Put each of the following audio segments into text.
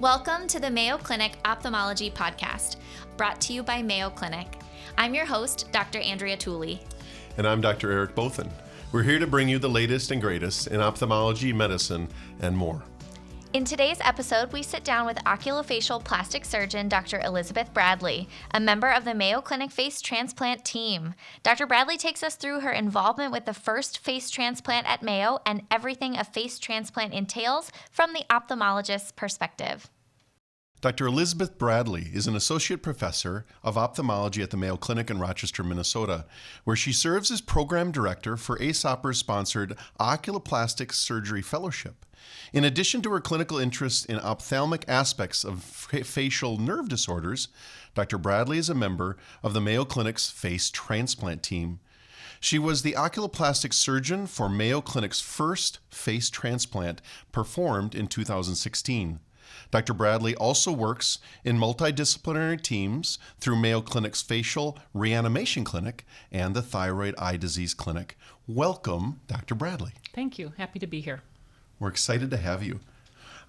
Welcome to the Mayo Clinic Ophthalmology Podcast, brought to you by Mayo Clinic. I'm your host, Dr. Andrea Tooley. And I'm Dr. Eric Bothan. We're here to bring you the latest and greatest in ophthalmology, medicine, and more. In today's episode, we sit down with oculofacial plastic surgeon Dr. Elizabeth Bradley, a member of the Mayo Clinic face transplant team. Dr. Bradley takes us through her involvement with the first face transplant at Mayo and everything a face transplant entails from the ophthalmologist's perspective. Dr. Elizabeth Bradley is an associate professor of ophthalmology at the Mayo Clinic in Rochester, Minnesota, where she serves as program director for ASOPR-sponsored Oculoplastic Surgery Fellowship. In addition to her clinical interest in ophthalmic aspects of facial nerve disorders, Dr. Bradley is a member of the Mayo Clinic's face transplant team. She was the oculoplastic surgeon for Mayo Clinic's first face transplant performed in 2016. Dr. Bradley also works in multidisciplinary teams through Mayo Clinic's Facial Reanimation Clinic and the Thyroid Eye Disease Clinic. Welcome, Dr. Bradley. Thank you. Happy to be here. We're excited to have you.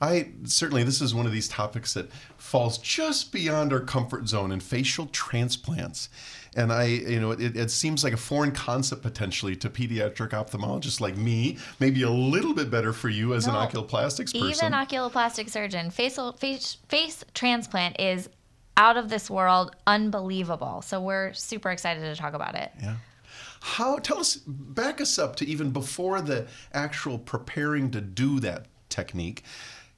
This is one of these topics that falls just beyond our comfort zone in facial transplants. And it seems like a foreign concept potentially to pediatric ophthalmologists like me, maybe a little bit better for you as an oculoplastics person. Even oculoplastic surgeon, face transplant is out of this world, unbelievable. So we're super excited to talk about it. Yeah. Back us up to even before the actual preparing to do that technique.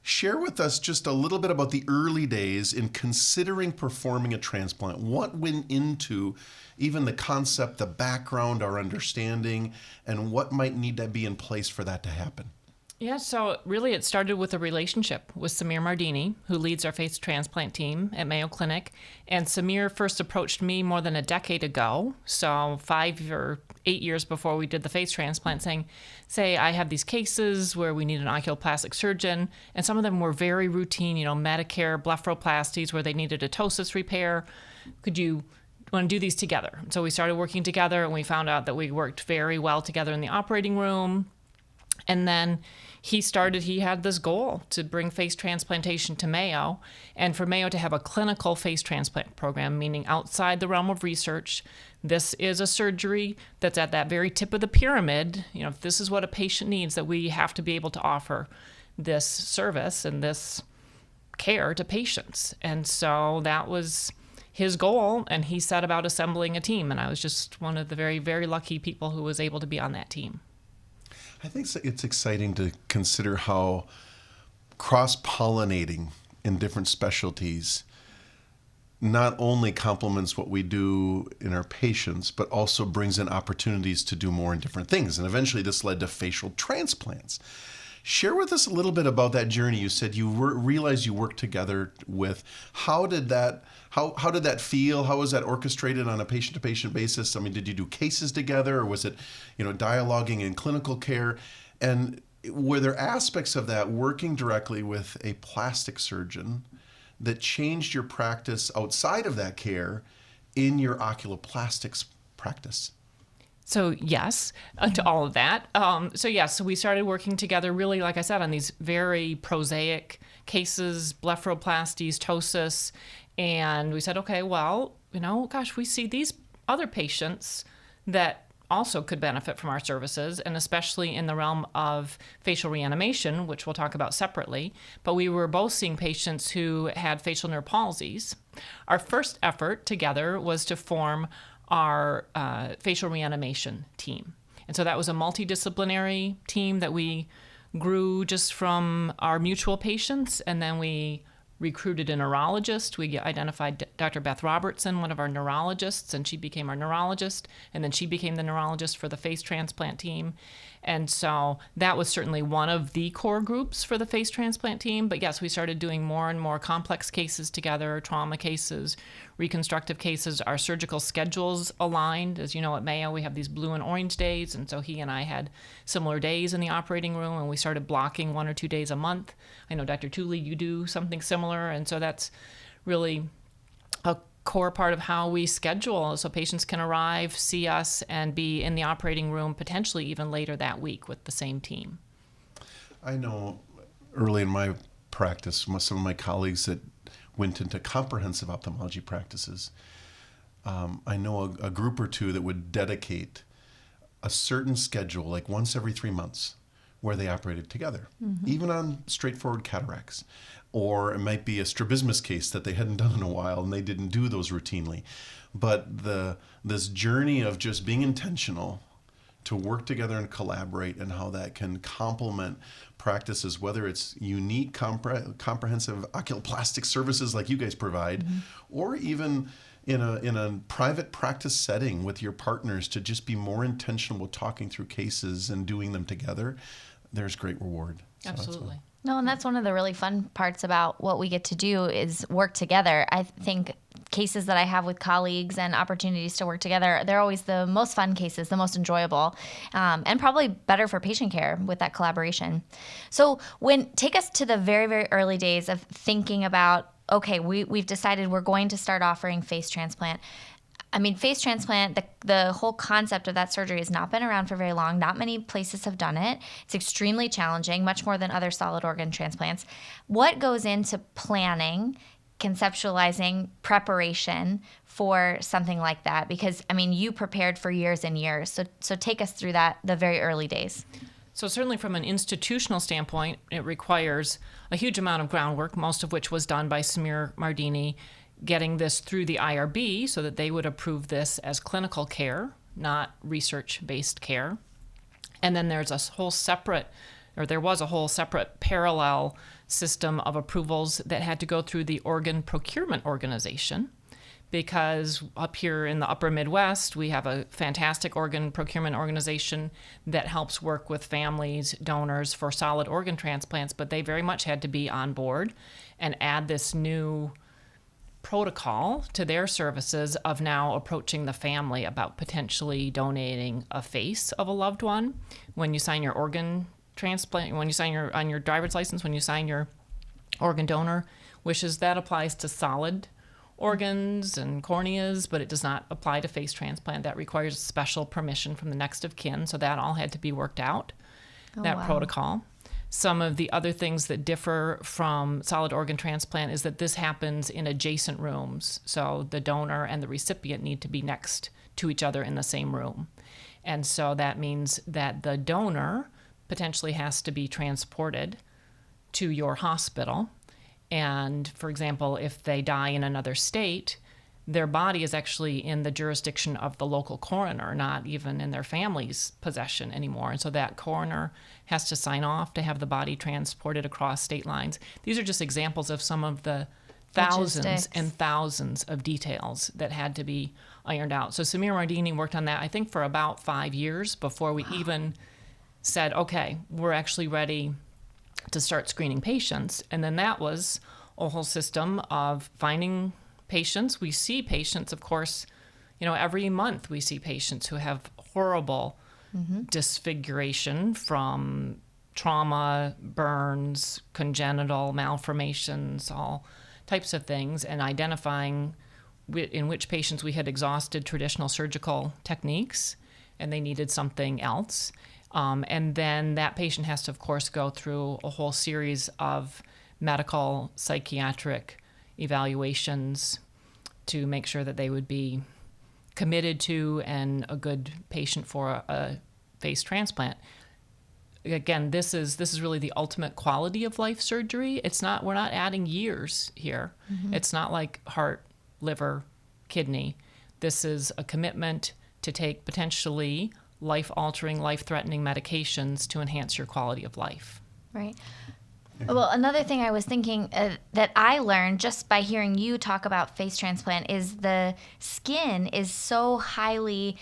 Share with us just a little bit about the early days in considering performing a transplant. What went into even the concept, the background, our understanding, and what might need to be in place for that to happen? Yeah, so really it started with a relationship with Samir Mardini, who leads our face transplant team at Mayo Clinic. And Samir first approached me more than a decade ago, so 5 or 8 years before we did the face transplant, saying, I have these cases where we need an oculoplastic surgeon, and some of them were very routine, Medicare blepharoplasties where they needed a ptosis repair. Could you want to do these together? So we started working together, and we found out that we worked very well together in the operating room. And then he had this goal to bring face transplantation to Mayo, and for Mayo to have a clinical face transplant program, meaning outside the realm of research. This is a surgery that's at that very tip of the pyramid. If this is what a patient needs, that we have to be able to offer this service and this care to patients. And so that was his goal, and he set about assembling a team, and I was just one of the very, very lucky people who was able to be on that team. I think it's exciting to consider how cross-pollinating in different specialties not only complements what we do in our patients, but also brings in opportunities to do more in different things. And eventually this led to facial transplants. Share with us a little bit about that journey. You said you realized you worked together with. How did that feel? How was that orchestrated on a patient-to-patient basis? I mean, did you do cases together, or was it, dialoguing in clinical care? And were there aspects of that working directly with a plastic surgeon that changed your practice outside of that care in your oculoplastics practice? So yes, to all of that. So we started working together really, like I said, on these very prosaic cases, blepharoplasties, ptosis, and we said, okay, well, we see these other patients that also could benefit from our services, and especially in the realm of facial reanimation, which we'll talk about separately. But we were both seeing patients who had facial nerve palsies. Our first effort together was to form our facial reanimation team. And so that was a multidisciplinary team that we grew just from our mutual patients, and then we recruited a neurologist. We identified Dr. Beth Robertson, one of our neurologists, and she became our neurologist, and then she became the neurologist for the face transplant team. And so that was certainly one of the core groups for the face transplant team. But yes, we started doing more and more complex cases together, trauma cases, reconstructive cases. Our surgical schedules aligned. As you know, at Mayo, we have these blue and orange days. And so he and I had similar days in the operating room, and we started blocking 1 or 2 days a month. I know, Dr. Tooley, you do something similar. And so that's really a core part of how we schedule so patients can arrive, see us, and be in the operating room potentially even later that week with the same team. I know early in my practice. Some of my colleagues that went into comprehensive ophthalmology practices, I know a group or two that would dedicate a certain schedule, like once every 3 months, where they operated together, even on straightforward cataracts. Or it might be a strabismus case that they hadn't done in a while and they didn't do those routinely. But this journey of just being intentional to work together and collaborate, and how that can complement practices, whether it's unique comprehensive oculoplastic services like you guys provide, or even in a private practice setting with your partners, to just be more intentional with talking through cases and doing them together. There's great reward. So Absolutely. No, and that's one of the really fun parts about what we get to do is work together. I think cases that I have with colleagues and opportunities to work together, they're always the most fun cases, the most enjoyable, and probably better for patient care with that collaboration. So take us to the very, very early days of thinking about, okay, we've decided we're going to start offering face transplant. I mean, face transplant, the whole concept of that surgery has not been around for very long. Not many places have done it. It's extremely challenging, much more than other solid organ transplants. What goes into planning, conceptualizing, preparation for something like that? Because, I mean, you prepared for years and years. So take us through the very early days. So certainly from an institutional standpoint, it requires a huge amount of groundwork, most of which was done by Samir Mardini, getting this through the IRB so that they would approve this as clinical care, not research-based care. And then there was a whole separate parallel system of approvals that had to go through the organ procurement organization, because up here in the upper Midwest, we have a fantastic organ procurement organization that helps work with families, donors for solid organ transplants, but they very much had to be on board and add this new protocol to their services of now approaching the family about potentially donating a face of a loved one. When you sign your organ transplant, when you sign on your driver's license, when you sign your organ donor wishes, that applies to solid organs and corneas, but it does not apply to face transplant. That requires special permission from the next of kin, so that all had to be worked out, protocol. Some of the other things that differ from solid organ transplant is that this happens in adjacent rooms. So the donor and the recipient need to be next to each other in the same room. And so that means that the donor potentially has to be transported to your hospital. And for example, if they die in another state, their body is actually in the jurisdiction of the local coroner, not even in their family's possession anymore. And so that coroner has to sign off to have the body transported across state lines. These are just examples of some of the thousands and thousands of details that had to be ironed out. So Samir Mardini worked on that, I think, for about 5 years before we even said, okay, we're actually ready to start screening patients. And then that was a whole system of finding patients. We see patients, of course, every month we see patients who have horrible disfiguration from trauma, burns, congenital malformations, all types of things, and identifying in which patients we had exhausted traditional surgical techniques and they needed something else. And then that patient has to, of course, go through a whole series of medical, psychiatric evaluations to make sure that they would be committed to and a good patient for a face transplant. Again, this is really the ultimate quality of life surgery. We're not adding years here. It's not like heart, liver, kidney. This is a commitment to take potentially life-altering, life-threatening medications to enhance your quality of life. Right. Well, another thing I was thinking that I learned just by hearing you talk about face transplant is the skin is so highly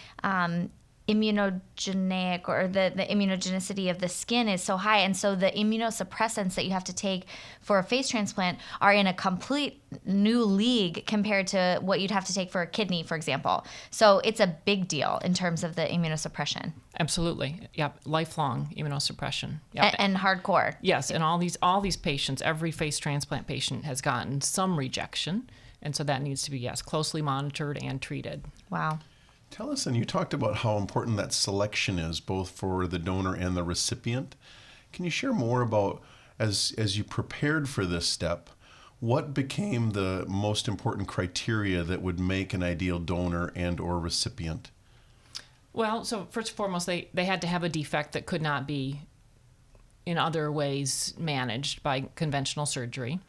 immunogenic, or the immunogenicity of the skin is so high. And so the immunosuppressants that you have to take for a face transplant are in a complete new league compared to what you'd have to take for a kidney, for example. So it's a big deal in terms of the immunosuppression. Absolutely. Yep. Lifelong immunosuppression. Yep. And hardcore. Yes. And all these patients, every face transplant patient has gotten some rejection. And so that needs to be, closely monitored and treated. Wow. Tell us, and you talked about how important that selection is, both for the donor and the recipient. Can you share more about as you prepared for this step, what became the most important criteria that would make an ideal donor and or recipient? Well, so first and foremost, they had to have a defect that could not be in other ways managed by conventional surgery.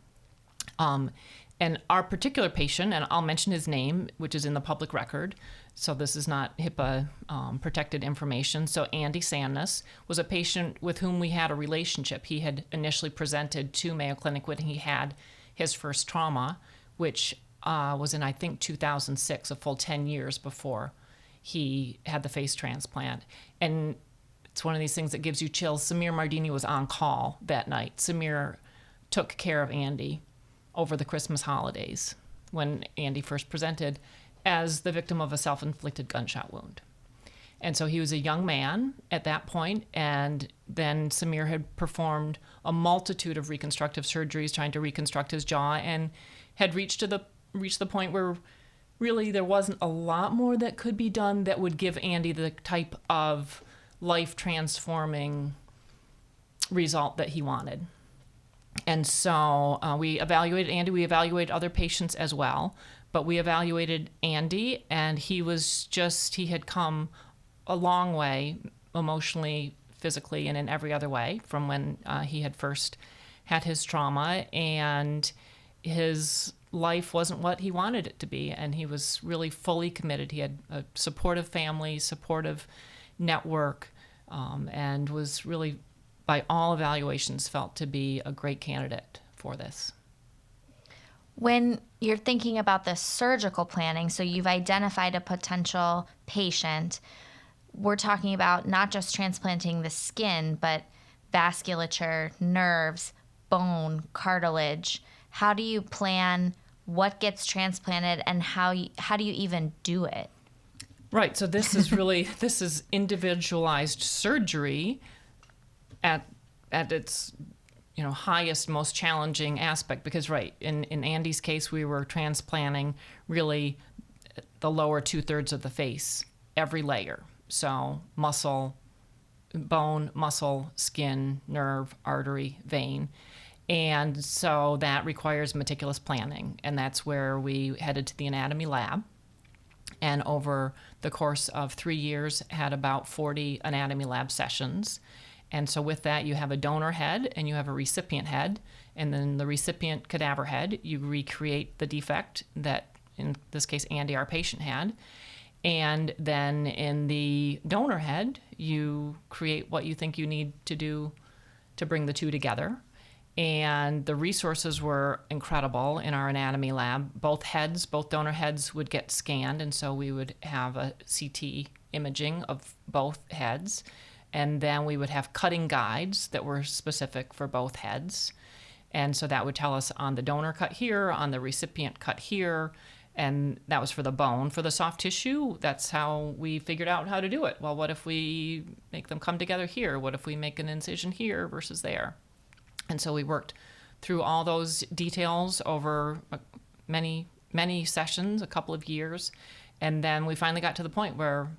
And our particular patient, and I'll mention his name, which is in the public record, so this is not HIPAA protected information. So Andy Samness was a patient with whom we had a relationship. He had initially presented to Mayo Clinic when he had his first trauma, which was in, I think, 2006, a full 10 years before he had the face transplant. And it's one of these things that gives you chills. Samir Mardini was on call that night. Samir took care of Andy over the Christmas holidays when Andy first presented as the victim of a self-inflicted gunshot wound. And so he was a young man at that point, and then Samir had performed a multitude of reconstructive surgeries trying to reconstruct his jaw, and had reached the point where really there wasn't a lot more that could be done that would give Andy the type of life-transforming result that he wanted. And so we evaluated Andy. We evaluated other patients as well, but we evaluated Andy, and he had come a long way emotionally, physically, and in every other way from when he had first had his trauma, and his life wasn't what he wanted it to be, and he was really fully committed. He had a supportive family, supportive network, and was really, by all evaluations, felt to be a great candidate for this. When you're thinking about the surgical planning, so you've identified a potential patient, we're talking about not just transplanting the skin, but vasculature, nerves, bone, cartilage. How do you plan what gets transplanted, and how do you even do it? Right. So this is individualized surgery at its highest, most challenging aspect, because in Andy's case, we were transplanting really the lower 2/3 of the face, every layer. So bone, muscle, skin, nerve, artery, vein. And so that requires meticulous planning. And that's where we headed to the anatomy lab. And over the course of 3 years, had about 40 anatomy lab sessions. And so with that, you have a donor head and you have a recipient head. And then the recipient cadaver head, you recreate the defect that, in this case, Andy, our patient, had. And then in the donor head, you create what you think you need to do to bring the two together. And the resources were incredible in our anatomy lab. Both donor heads would get scanned, and so we would have a CT imaging of both heads. And then we would have cutting guides that were specific for both heads. And so that would tell us on the donor cut here, on the recipient cut here, and that was for the bone. For the soft tissue, that's how we figured out how to do it. Well, what if we make them come together here? What if we make an incision here versus there? And so we worked through all those details over many, many sessions, a couple of years. And then we finally got to the point where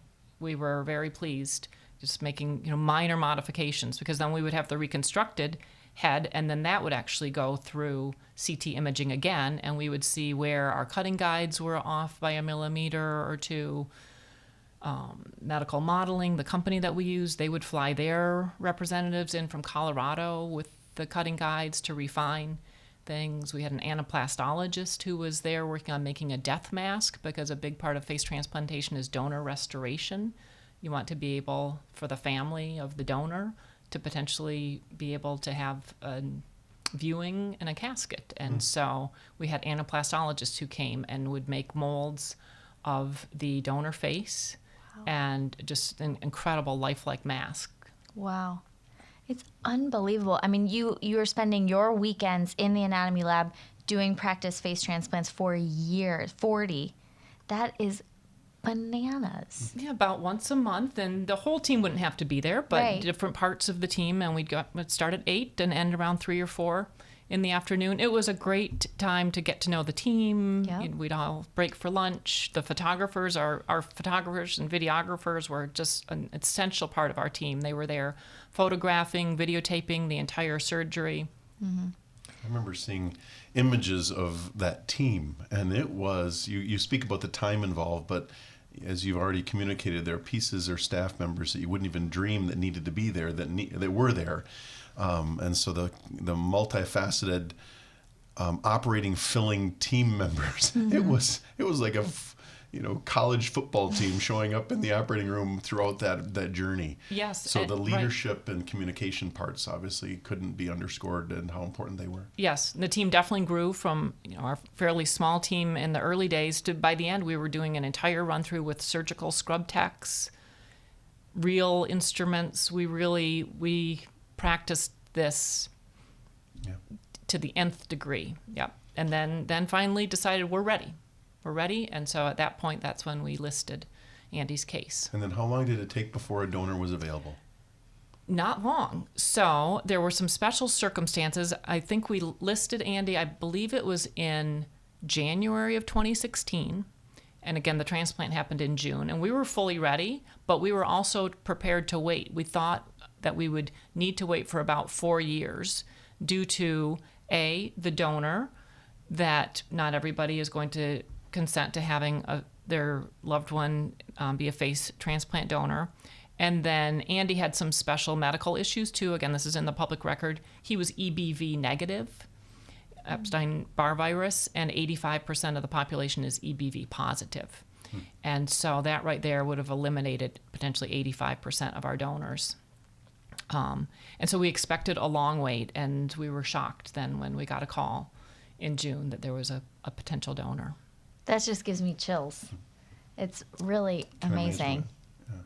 we were very pleased, just making minor modifications, because then we would have the reconstructed head, and then that would actually go through CT imaging again, and we would see where our cutting guides were off by a millimeter or two. Medical modeling, the company that we use, they would fly their representatives in from Colorado with the cutting guides to refine things. We had an anaplastologist who was there working on making a death mask, because a big part of face transplantation is donor restoration. You want to be able, for the family of the donor, to potentially be able to have a viewing in a casket. And so we had anaplastologists who came and would make molds of the donor face. Wow. And just an incredible lifelike mask. Wow. It's unbelievable. I mean, you are spending your weekends in the anatomy lab doing practice face transplants for years, 40. That is bananas. Yeah, about once a month, and the whole team wouldn't have to be there, but right. Different parts of the team, and we'd start at 8 and end around 3 or 4 in the afternoon. It was a great time to get to know the team. Yep. We'd all break for lunch. The photographers, our photographers and videographers were just an essential part of our team. They were there photographing, videotaping the entire surgery. I remember seeing images of that team, and it was, you speak about the time involved, but as you've already communicated, there are pieces or staff members that you wouldn't even dream that needed to be there, that were there. And so the multifaceted operating, filling team members, it was like a college football team showing up in the operating room throughout that journey. Yes. So the leadership and communication parts obviously couldn't be underscored and how important they were. Yes, the team definitely grew from our fairly small team in the early days to by the end we were doing an entire run through with surgical scrub techs, real instruments. We practiced this to the nth degree. Yeah, and then finally decided we're ready. And so at that point, that's when we listed Andy's case. And then how long did it take before a donor was available? Not long. So there were some special circumstances. I think we listed Andy, I believe it was in January of 2016. And again, the transplant happened in June. And we were fully ready, but we were also prepared to wait. We thought that we would need to wait for about 4 years due to, A, the donor, that not everybody is going to consent to having their loved one be a face transplant donor. And then Andy had some special medical issues too. Again, this is in the public record. He was EBV negative, Epstein-Barr virus, and 85% of the population is EBV positive. And so that right there would have eliminated potentially 85% of our donors. And so we expected a long wait, and we were shocked then when we got a call in June that there was a potential donor. That just gives me chills. It's really amazing. Yeah.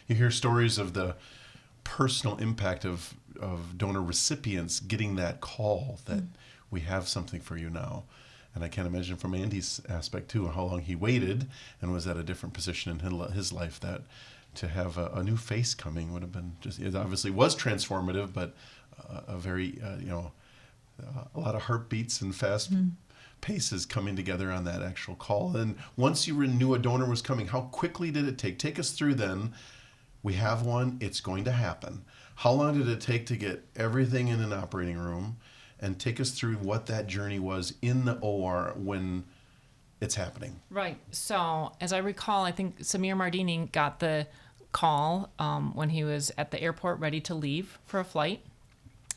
You hear stories of the personal impact of donor recipients getting that call that we have something for you now. And I can't imagine from Andy's aspect too, how long he waited and was at a different position in his life, that to have a new face coming would have been just, it obviously was transformative, but a very, a lot of heartbeats and fast paces coming together on that actual call. And once you knew a donor was coming, how quickly did it take? Take us through then. We have one, it's going to happen. How long did it take to get everything in an operating room? And take us through what that journey was in the OR when it's happening. Right. So as I recall, I think Samir Mardini got the call when he was at the airport ready to leave for a flight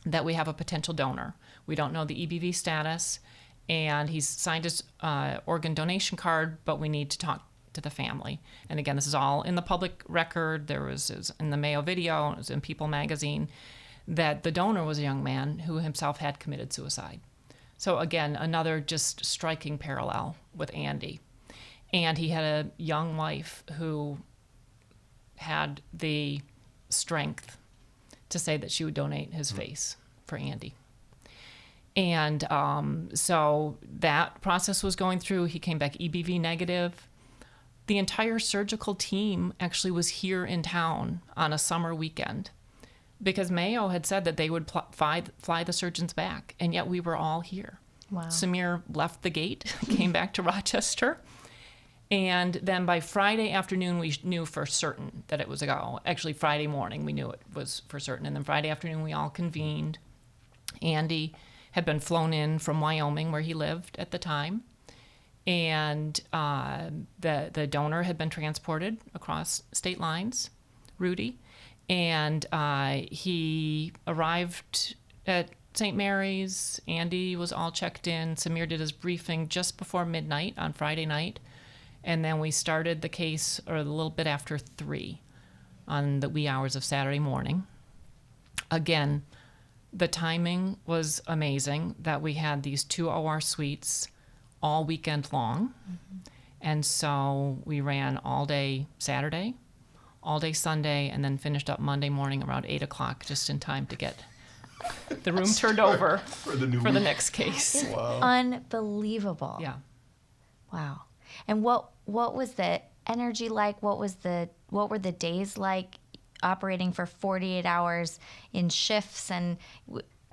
that we have a potential donor. We don't know the EBV status, and he's signed his organ donation card, but we need to talk to the family. And again, this is all in the public record. It was in the Mayo video, it was in People magazine, that the donor was a young man who himself had committed suicide. So again, another just striking parallel with Andy. And he had a young wife who had the strength to say that she would donate his face for Andy. And so that process was going through. He came back EBV negative. The entire surgical team actually was here in town on a summer weekend because Mayo had said that they would fly the surgeons back, and yet we were all here. Wow. Samir left the gate, came back to Rochester, and then by Friday afternoon, we knew for certain that it was a go. Actually, Friday morning, we knew it was for certain, and then Friday afternoon, we all convened. Andy had been flown in from Wyoming, where he lived at the time, and the donor had been transported across state lines, Rudy, and he arrived at St. Mary's. Andy was all checked in. Samir did his briefing just before midnight on Friday night, and then we started the case a little bit after 3 on the wee hours of Saturday morning. Again, the timing was amazing that we had these 2 OR suites all weekend long. And so we ran all day Saturday, all day Sunday, and then finished up Monday morning around 8 o'clock, just in time to get the room turned over for the next case. Wow. Unbelievable. Yeah. Wow. And what was the energy like? What were the days like operating for 48 hours in shifts? And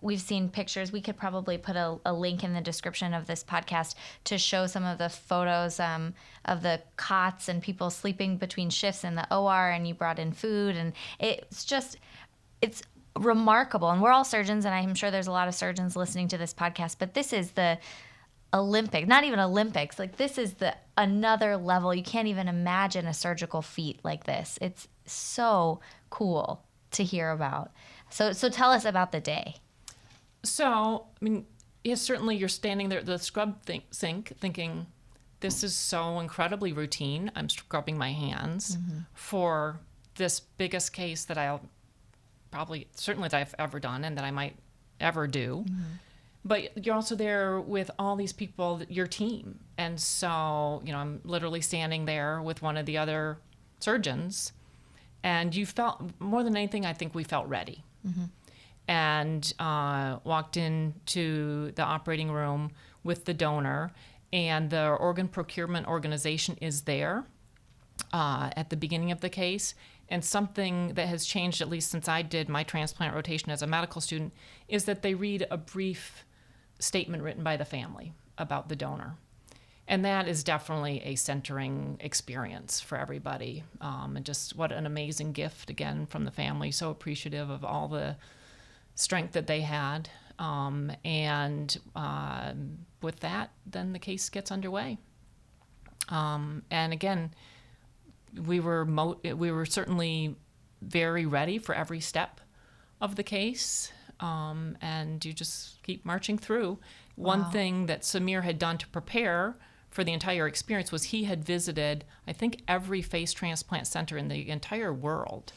we've seen pictures. We could probably put a link in the description of this podcast to show some of the photos of the cots and people sleeping between shifts in the OR, and you brought in food. And it's remarkable. And we're all surgeons, and I'm sure there's a lot of surgeons listening to this podcast, but this is the Olympic, not even Olympics. Like, this is the another level. You can't even imagine a surgical feat like this. It's so cool to hear about. So tell us about the day. So, I mean, yes, certainly you're standing there at the scrub sink thinking, this is so incredibly routine. I'm scrubbing my hands for this biggest case that certainly that I've ever done and that I might ever do. But you're also there with all these people, your team. And so, I'm literally standing there with one of the other surgeons. And you felt, more than anything, I think we felt ready. And walked into the operating room with the donor. And the organ procurement organization is there at the beginning of the case. And something that has changed, at least since I did my transplant rotation as a medical student, is that they read a brief statement written by the family about the donor. And that is definitely a centering experience for everybody. And just what an amazing gift, again, from the family. So appreciative of all the strength that they had. And with that, then the case gets underway. And again, we were certainly very ready for every step of the case. And you just keep marching through. Wow. One thing that Samir had done to prepare for the entire experience was he had visited, I think, every face transplant center in the entire world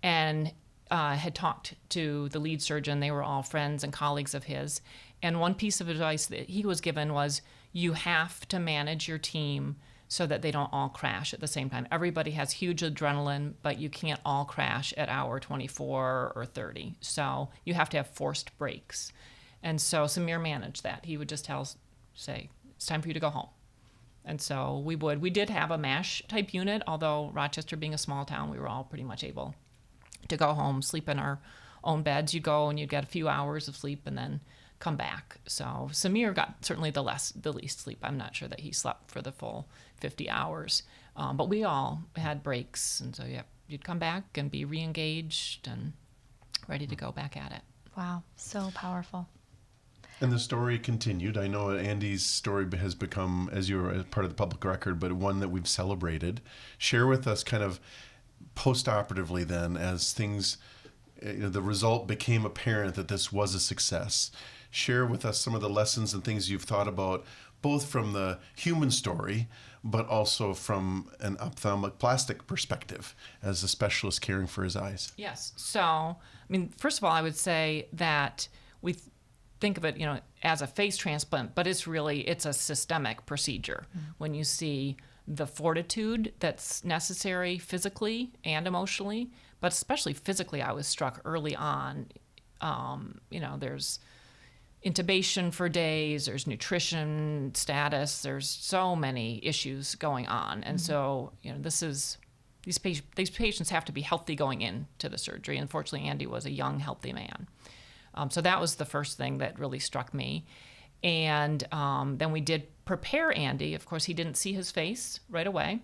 and had talked to the lead surgeon. They were all friends and colleagues of his. And one piece of advice that he was given was, you have to manage your team so that they don't all crash at the same time. Everybody has huge adrenaline, but you can't all crash at hour 24 or 30. So you have to have forced breaks. And so Samir managed that. He would just say, it's time for you to go home. And so we would. We did have a MASH type unit, although Rochester being a small town, we were all pretty much able to go home, sleep in our own beds. You go and you get a few hours of sleep and then come back. So Samir got certainly the least sleep. I'm not sure that he slept for the full 50 hours. But we all had breaks. And so you'd come back and be re-engaged and ready to go back at it. Wow, so powerful. And the story continued. I know Andy's story has become, as you were part of the public record, but one that we've celebrated. Share with us kind of post-operatively then, as things, the result became apparent that this was a success. Share with us some of the lessons and things you've thought about, both from the human story, but also from an ophthalmic plastic perspective as a specialist caring for his eyes. Yes. So, first of all, I would say that we think of it, as a face transplant, but it's a systemic procedure. When you see the fortitude that's necessary physically and emotionally, but especially physically, I was struck early on. There's intubation for days, there's nutrition status, there's so many issues going on. And so, these patients have to be healthy going into the surgery. Unfortunately, Andy was a young, healthy man. So that was the first thing that really struck me. And then we did prepare Andy. Of course, he didn't see his face right away.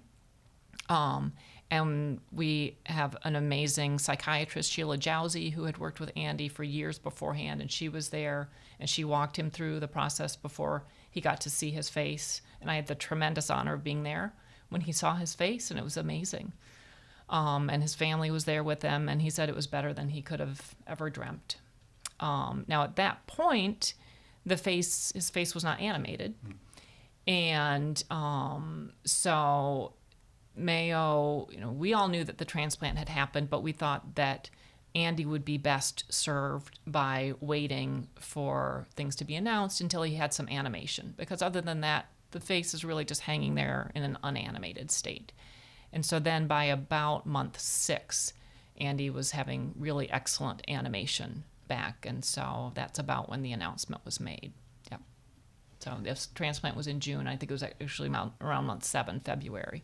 And we have an amazing psychiatrist, Sheila Jowsey, who had worked with Andy for years beforehand. And she was there, and she walked him through the process before he got to see his face. And I had the tremendous honor of being there when he saw his face, and it was amazing. And his family was there with him, and he said it was better than he could have ever dreamt. Now, at that point, his face was not animated. And so Mayo, we all knew that the transplant had happened, but we thought that Andy would be best served by waiting for things to be announced until he had some animation. Because other than that, the face is really just hanging there in an unanimated state. And so then by about month 6, Andy was having really excellent animation back. And so that's about when the announcement was made. Yep. So this transplant was in June. I think it was actually around month 7, February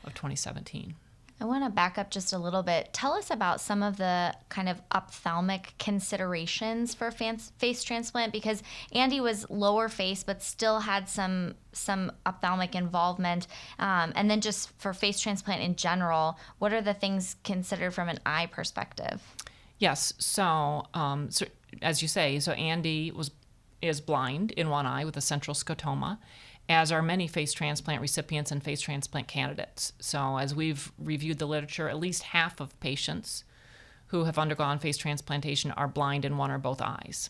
of 2017. I want to back up just a little bit. Tell us about some of the kind of ophthalmic considerations for face transplant, because Andy was lower face but still had some ophthalmic involvement. And then just for face transplant in general, what are the things considered from an eye perspective? Yes. So, as you say, so Andy is blind in one eye with a central scotoma, as are many face transplant recipients and face transplant candidates. So as we've reviewed the literature, at least half of patients who have undergone face transplantation are blind in one or both eyes.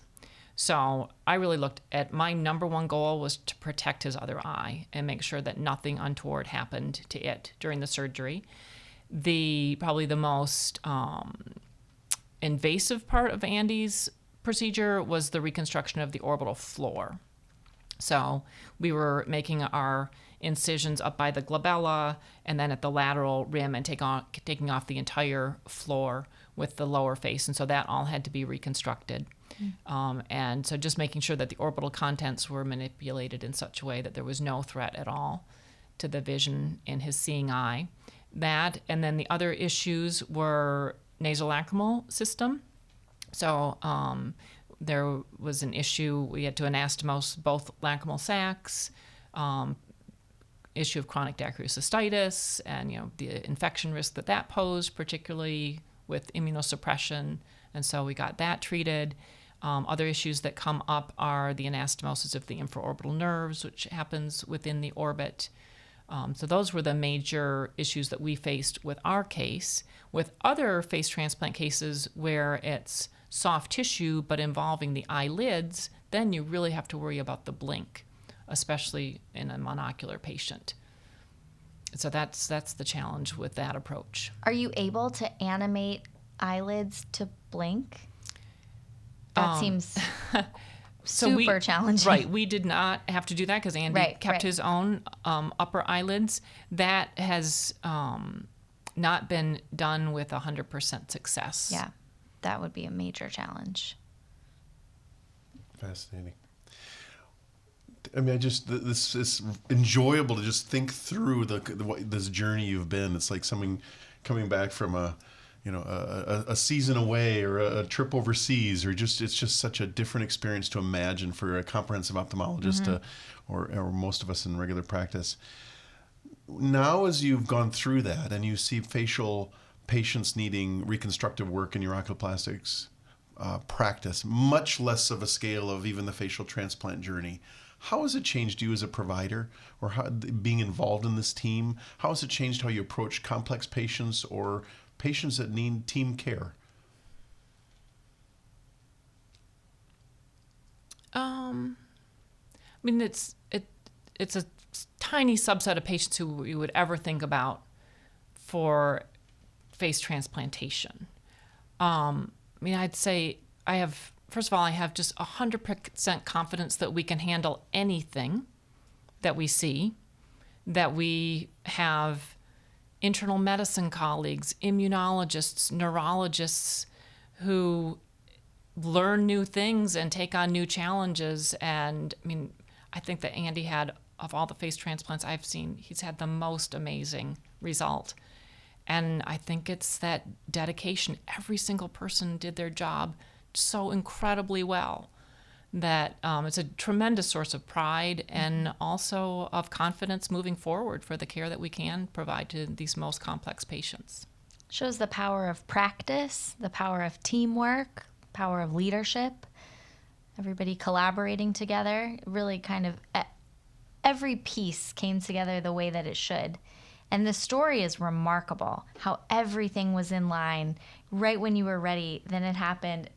So I really looked at, my number one goal was to protect his other eye and make sure that nothing untoward happened to it during the surgery. Probably the most invasive part of Andy's procedure was the reconstruction of the orbital floor. So we were making our incisions up by the glabella and then at the lateral rim and taking off the entire floor with the lower face. And so that all had to be reconstructed. And so just making sure that the orbital contents were manipulated in such a way that there was no threat at all to the vision in his seeing eye. That, and then the other issues were nasolacrimal system. So there was an issue, we had to anastomose both lacrimal sacs, issue of chronic dacryocystitis, and the infection risk that posed, particularly with immunosuppression, and so we got that treated. Other issues that come up are the anastomosis of the infraorbital nerves, which happens within the orbit. So those were the major issues that we faced with our case. With other face transplant cases where it's soft tissue but involving the eyelids, then you really have to worry about the blink, especially in a monocular patient. So that's the challenge with that approach. Are you able to animate eyelids to blink? That seems super challenging. Right. We did not have to do that because Andy kept his own upper eyelids. That has not been done with 100% success. Yeah, that would be a major challenge. Fascinating. I mean, this is enjoyable to just think through this journey you've been. It's like someone coming back from a season away or a trip overseas, or it's just such a different experience to imagine for a comprehensive ophthalmologist, or most of us in regular practice. Now, as you've gone through that and you see facial patients needing reconstructive work in your oculoplastics practice, much less of a scale of even the facial transplant journey, how has it changed you as a provider, or being involved in this team? How has it changed how you approach complex patients or patients that need team care? I mean, it's a tiny subset of patients who you would ever think about for face transplantation. I mean, I'd say I have just 100% confidence that we can handle anything that we see, that we have internal medicine colleagues, immunologists, neurologists who learn new things and take on new challenges. And I mean, I think that Andy had, of all the face transplants I've seen, he's had the most amazing result. And I think it's that dedication. Every single person did their job so incredibly well that it's a tremendous source of pride and also of confidence moving forward for the care that we can provide to these most complex patients. Shows the power of practice, the power of teamwork, power of leadership, everybody collaborating together. Really kind of every piece came together the way that it should. And the story is remarkable, how everything was in line right when you were ready. Then it happened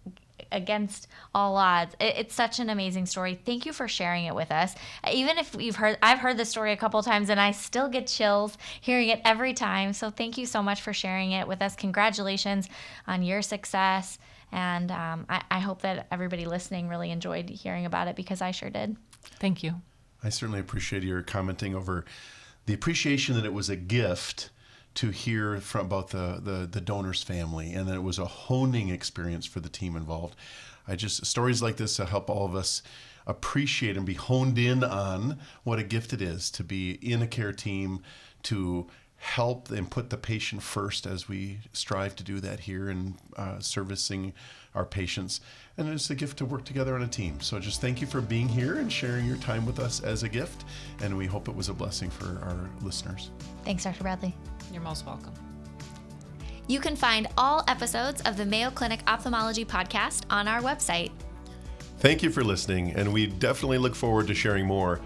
against all odds. It's such an amazing story. Thank you for sharing it with us. Even if I've heard the story a couple times and I still get chills hearing it every time. So thank you so much for sharing it with us. Congratulations on your success. And I hope that everybody listening really enjoyed hearing about it, because I sure did. Thank you. I certainly appreciate your commenting over the appreciation that it was a gift to hear about the donor's family, and that it was a honing experience for the team involved. Stories like this help all of us appreciate and be honed in on what a gift it is to be in a care team, to help and put the patient first, as we strive to do that here in servicing our patients. And it's a gift to work together on a team. So just thank you for being here and sharing your time with us as a gift. And we hope it was a blessing for our listeners. Thanks, Dr. Bradley. You're most welcome. You can find all episodes of the Mayo Clinic Ophthalmology Podcast on our website. Thank you for listening, and we definitely look forward to sharing more.